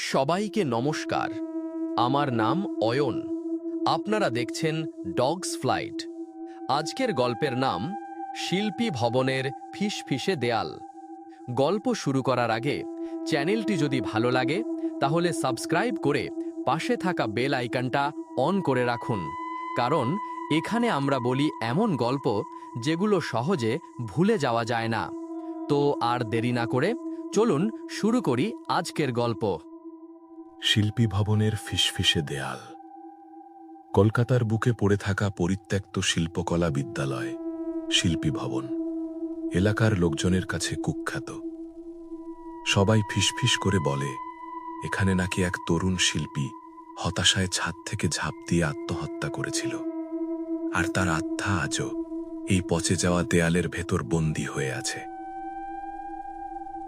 সবাইকে নমস্কার। আমার নাম অয়ন। আপনারা দেখছেন ডগস ফ্লাইট। আজকের গল্পের নাম শিল্পী ভবনের ফিসফিসে দেয়াল। গল্প শুরু করার আগে চ্যানেলটি যদি ভালো লাগে তাহলে সাবস্ক্রাইব করে পাশে থাকা বেল আইকনটা অন করে রাখুন, কারণ এখানে আমরা বলি এমন গল্প যেগুলো সহজে ভুলে যাওয়া যায় না। তো আর দেরি না করে চলুন শুরু করি আজকের গল্প। শিল্পী ভবনের ফিসফিসে দেয়াল। কলকাতার বুকে পড়ে থাকা পরিত্যক্ত শিল্পকলা বিদ্যালয় শিল্পী ভবন এলাকার লোকজনের কাছে কুখ্যাত। সবাই ফিসফিস করে বলে, এখানে নাকি এক তরুণ শিল্পী হতাশায় ছাদ থেকে ঝাঁপ দিয়ে আত্মহত্যা করেছিল, আর তার আত্মা আজও এই পচে যাওয়া দেয়ালের ভেতর বন্দী হয়ে আছে।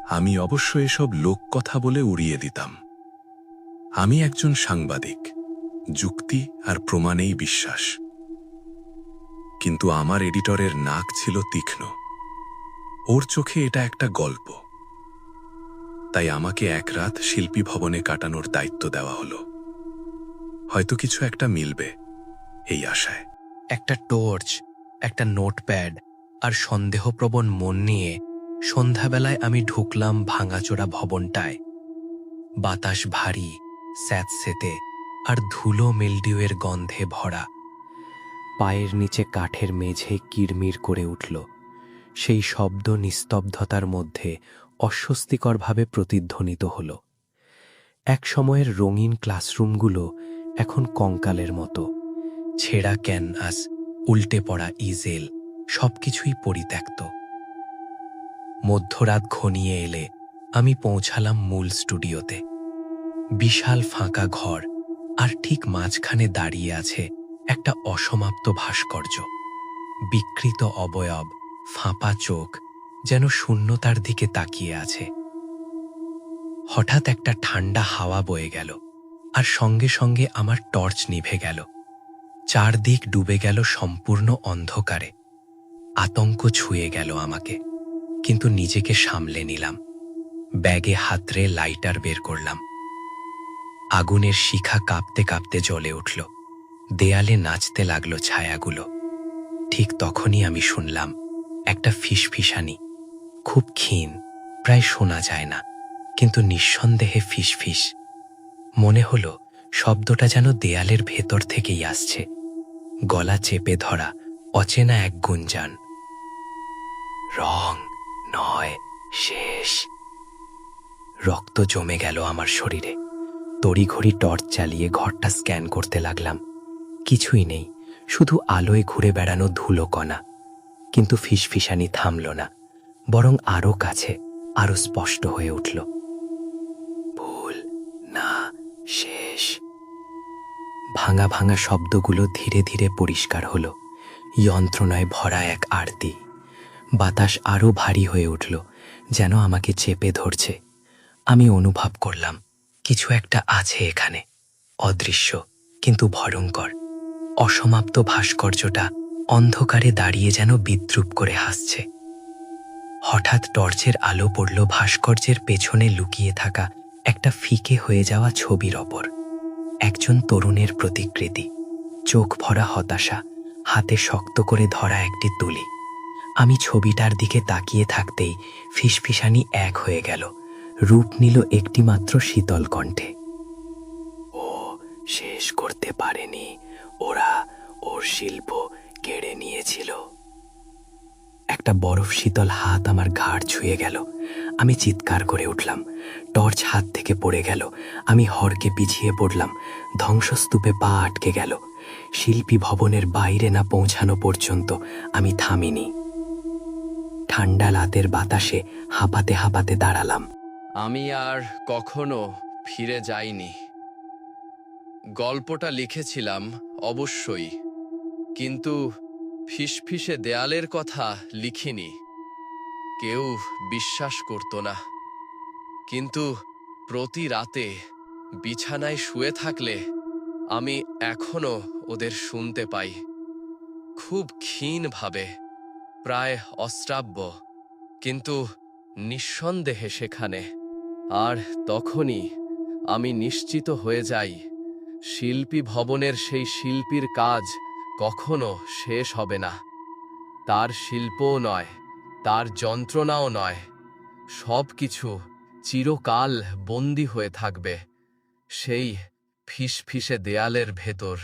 আমি অবশ্য এসব লোককথা বলে উড়িয়ে দিতাম। আমি একজন সাংবাদিক, যুক্তি আর প্রমাণেই বিশ্বাস। কিন্তু আমার এডিটরের নাক ছিল তীক্ষ্ণ। ওর চোখে এটা একটা গল্প। তাই আমাকে এক রাত শিল্পী ভবনে কাটানোর দায়িত্ব দেওয়া হলো। হয়তো কিছু একটা মিলবে এই আশায়। একটা টর্চ, একটা নোটপ্যাড আর সন্দেহপ্রবণ মন নিয়ে সন্ধ্যাবেলায় আমি ঢুকলাম ভাঙাচোরা ভবনটায়। বাতাস ভারী, স্যাঁতসেঁতে আর ধুলো মিলডিউয়ের গন্ধে ভরা। পায়ের নিচে কাঠের মেঝে কিরমির করে উঠল। সেই শব্দ নিস্তব্ধতার মধ্যে অস্বস্তিকরভাবে প্রতিধ্বনিত হল। এক সময়ের রঙিন ক্লাসরুমগুলো এখন কঙ্কালের মতো। ছেঁড়া ক্যানভাস, উল্টে পড়া ইজেল, সবকিছুই পরিত্যক্ত। মধ্যরাত ঘনিয়ে এলে আমি পৌঁছালাম মূল স্টুডিওতে। বিশাল ফাঁকা ঘর, আর ঠিক মাঝখানে দাঁড়িয়ে আছে একটা অসমাপ্ত ভাস্কর্য। বিকৃত অবয়ব, ফাঁপা চোখ, যেন শূন্যতার দিকে তাকিয়ে আছে। হঠাৎ একটা ঠান্ডা হাওয়া বয়ে গেল, আর সঙ্গে সঙ্গে আমার টর্চ নিভে গেল। চারদিক ডুবে গেল সম্পূর্ণ অন্ধকারে। আতঙ্ক ছুঁয়ে গেল আমাকে, কিন্তু নিজেকে সামলে নিলাম। ব্যাগে হাতড়ে লাইটার বের করলাম। আগুনের শিখা কাঁপতে কাঁপতে জ্বলে উঠল। দেয়ালে নাচতে লাগলো ছায়াগুলো। ঠিক তখনই আমি শুনলাম একটা ফিসফিসানি, খুব ক্ষীণ, প্রায় শোনা যায় না, কিন্তু নিঃসন্দেহে ফিসফিস। মনে হলো শব্দটা যেন দেয়ালের ভেতর থেকেই আসছে। গলা চেপে ধরা অচেনা এক গুঞ্জান। রং নয়, শেষ। রক্ত জমে গেল আমার শরীরে। তড়িঘড়ি টর্চ চালিয়ে ঘরটা স্ক্যান করতে লাগলাম। কিছুই নেই, শুধু আলোয় ঘুরে বেড়ানো ধুলো কণা। কিন্তু ফিসফিসানি থামল না, বরং আরও কাছে, আরও স্পষ্ট হয়ে উঠল। ভুল না, শেষ। ভাঙা ভাঙা শব্দগুলো ধীরে ধীরে পরিষ্কার হল। যন্ত্রণায় ভরা এক আরতি। বাতাস আরও ভারী হয়ে উঠল, যেন আমাকে চেপে ধরছে। আমি অনুভব করলাম কিছু একটা আছে এখানে, অদৃশ্য কিন্তু ভয়ঙ্কর। অসমাপ্ত ভাস্কর্যটা অন্ধকারে দাঁড়িয়ে যেন বিদ্রূপ করে হাসছে। হঠাৎ টর্চের আলো পড়ল ভাস্কর্যের পেছনে লুকিয়ে থাকা একটা ফিকে হয়ে যাওয়া ছবির ওপর। একজন তরুণের প্রতিকৃতি, চোখ ভরা হতাশা, হাতে শক্ত করে ধরা একটি তুলি। আমি ছবিটার দিকে তাকিয়ে থাকতেই ফিসফিসানি এক হয়ে গেল, রূপ নিল একটিমাত্র শীতল কণ্ঠে। ও শেষ করতে পারেনি, ওরা ওর শিল্প কেড়ে নিয়েছিল। একটা বরফ শীতল হাত আমার ঘাড় ছুঁয়ে গেল। আমি চিৎকার করে উঠলাম। টর্চ হাত থেকে পড়ে গেল। আমি হড়কে পিছিয়ে পড়লাম। ধ্বংসস্তূপে পা আটকে গেল। শিল্পী ভবনের বাইরে না পৌঁছানো পর্যন্ত আমি থামিনি। ঠান্ডা রাতের বাতাসে হাঁপাতে হাঁপাতে দাঁড়ালাম। আমি আর কখনো ফিরে যাইনি। গল্পটা লিখেছিলাম অবশ্যই, কিন্তু ফিসফিসে দেয়ালের কথা লিখিনি। কেউ বিশ্বাস করত না, কিন্তু প্রতি রাতে বিছানায় শুয়ে থাকলে আমি এখনো ওদের শুনতে পাই, খুব ক্ষীণভাবে, প্রায় অশ্রাব্য, কিন্তু নিঃসন্দেহে সেখানে। আর তখনই আমি নিশ্চিত হয়ে যাই শিল্পী ভবনের সেই শিল্পীর কাজ কখনো শেষ হবে না। তার শিল্পও নয়, তার যন্ত্রণাও নয়, সব কিছু চিরকাল বন্দী হয়ে থাকবে সেই ফিসফিসে দেয়ালের ভেতর।